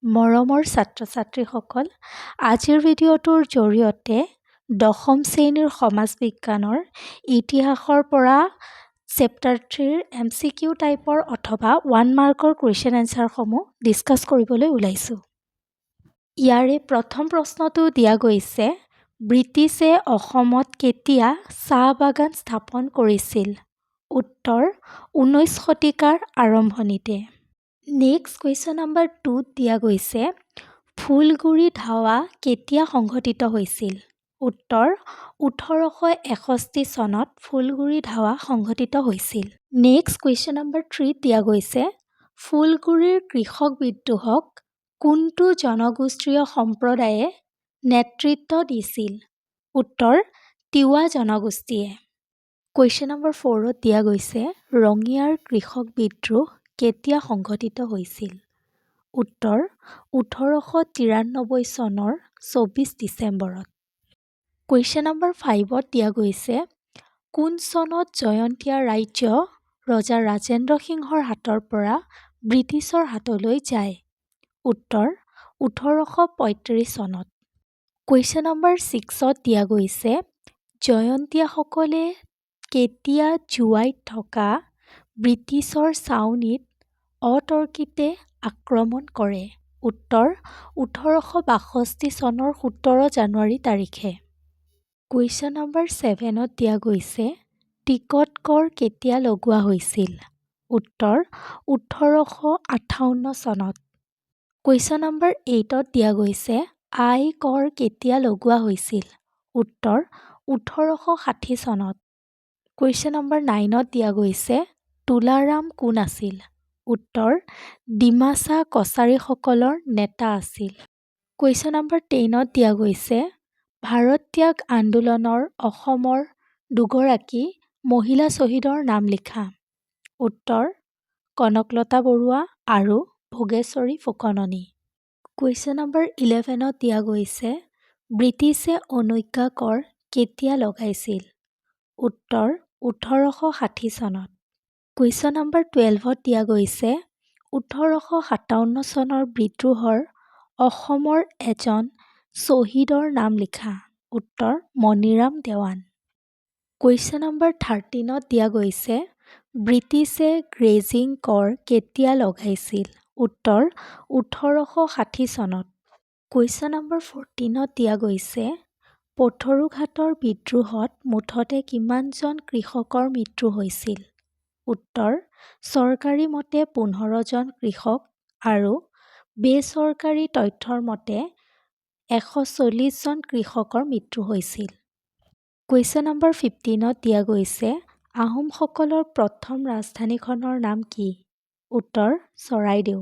মৰমৰ ছাত্ৰ-ছাত্ৰীসকল, আজিৰ ভিডিঅ'টোৰ জৰিয়তে দশম শ্ৰেণীৰ সমাজ বিজ্ঞানৰ ইতিহাসৰ পৰা চেপ্টাৰ 3ৰ MCQ টাইপৰ অথবা 1 মাৰ্কৰ কুৱেশ্যন এনচাৰসমূহ ডিছকাছ কৰিবলৈ ওলাইছোঁ। ইয়াৰে প্ৰথম প্ৰশ্নটো দিয়া গৈছে, ব্ৰিটিছে অসমত কেতিয়া চাহ বাগান স্থাপন কৰিছিল? উত্তৰ 19 শতিকাৰ আৰম্ভণিতে। নেক্সট কুৱেশ্যন নম্বৰ 2ত দিয়া গৈছে, ফুলগুৰি ধাৱা কেতিয়া সংঘটিত হৈছিল? উত্তৰ 1861 চনত ফুলগুৰি ধাৱা সংঘটিত হৈছিল। নেক্সট কুৱেশ্যন নম্বৰ 3ত দিয়া গৈছে, ফুলগুৰিৰ কৃষক বিদ্ৰোহক কোনটো জনগোষ্ঠীয় সম্প্ৰদায়ে নেতৃত্ব দিছিল? উত্তৰ তিৱা জনগোষ্ঠীয়ে। কুৱেশ্যন নম্বৰ 4ত দিয়া গৈছে, ৰঙিয়াৰ কৃষক বিদ্ৰোহ কেতিয়া সংঘটিত হৈছিল? উত্তৰ 1893 চনৰ 24 ডিচেম্বৰত। কুৱেশ্যন নম্বৰ 5ত দিয়া গৈছে, কোন চনত জয়ন্তীয়া ৰাজ্য ৰজা ৰাজেন্দ্ৰ সিংহৰ হাতৰ পৰা ব্ৰিটিছৰ হাতলৈ যায়? উত্তৰ 1835 চনত। কুৱেশ্যন নম্বৰ 6ত দিয়া গৈছে, জয়ন্তীয়াসকলে কেতিয়া জোৱাইত থকা ব্ৰিটিছৰ ছাউনীত অতৰ্কিতে আক্ৰমণ কৰে? উত্তৰ 1862 চনৰ 17 জানুৱাৰী তাৰিখে। কুৱেশ্যন নম্বৰ 7ত দিয়া গৈছে, টিকট কৰ কেতিয়া লগোৱা হৈছিল? উত্তৰ 1858 চনত। কুৱেশ্যন নম্বৰ 8ত দিয়া গৈছে, আয় কৰ কেতিয়া লগোৱা হৈছিল? উত্তৰ 1860 চনত। কুৱেশ্যন নম্বৰ 9ত দিয়া গৈছে, তুলাৰাম কোন আছিল? উত্তৰ ডিমাচা কছাৰীসকলৰ নেতা আছিল। কুৱেশ্যন নম্বৰ 10ত দিয়া গৈছে, ভাৰত ত্যাগ আন্দোলনৰ অসমৰ দুগৰাকী মহিলা শ্বহীদৰ নাম লিখা। উত্তৰ কনকলতা বৰুৱা আৰু ভোগেশ্বৰী ফুকননী। কুৱেশ্যন নম্বৰ 11ত দিয়া গৈছে, ব্ৰিটিছে অনুজ্ঞা কৰ কেতিয়া লগাইছিল? উত্তৰ 1860 চনত। কুৱেশ্যন নম্বৰ 12ত দিয়া গৈছে, 1857 চনৰ বিদ্ৰোহৰ অসমৰ এজন শ্বহীদৰ নাম লিখা। উত্তৰ মণিৰাম দেৱান। কুৱেশ্যন নম্বৰ 13ত দিয়া গৈছে, ব্ৰিটিছে গ্ৰেজিং কৰ কেতিয়া লগাইছিল? উত্তৰ 1860 চনত। কুৱেশ্যন নম্বৰ 14ত দিয়া গৈছে, পথৰুঘাটৰ বিদ্ৰোহত মুঠতে কিমানজন কৃষকৰ মৃত্যু হৈছিল? উত্তৰ চৰকাৰী মতে 15 জন কৃষক আৰু বেচৰকাৰী তথ্যৰ মতে 140 জন কৃষকৰ মৃত্যু হৈছিল। কুৱেশ্যন নম্বৰ 15ত দিয়া গৈছে, আহোমসকলৰ প্ৰথম ৰাজধানীখনৰ নাম কি? উত্তৰ চৰাইদেউ।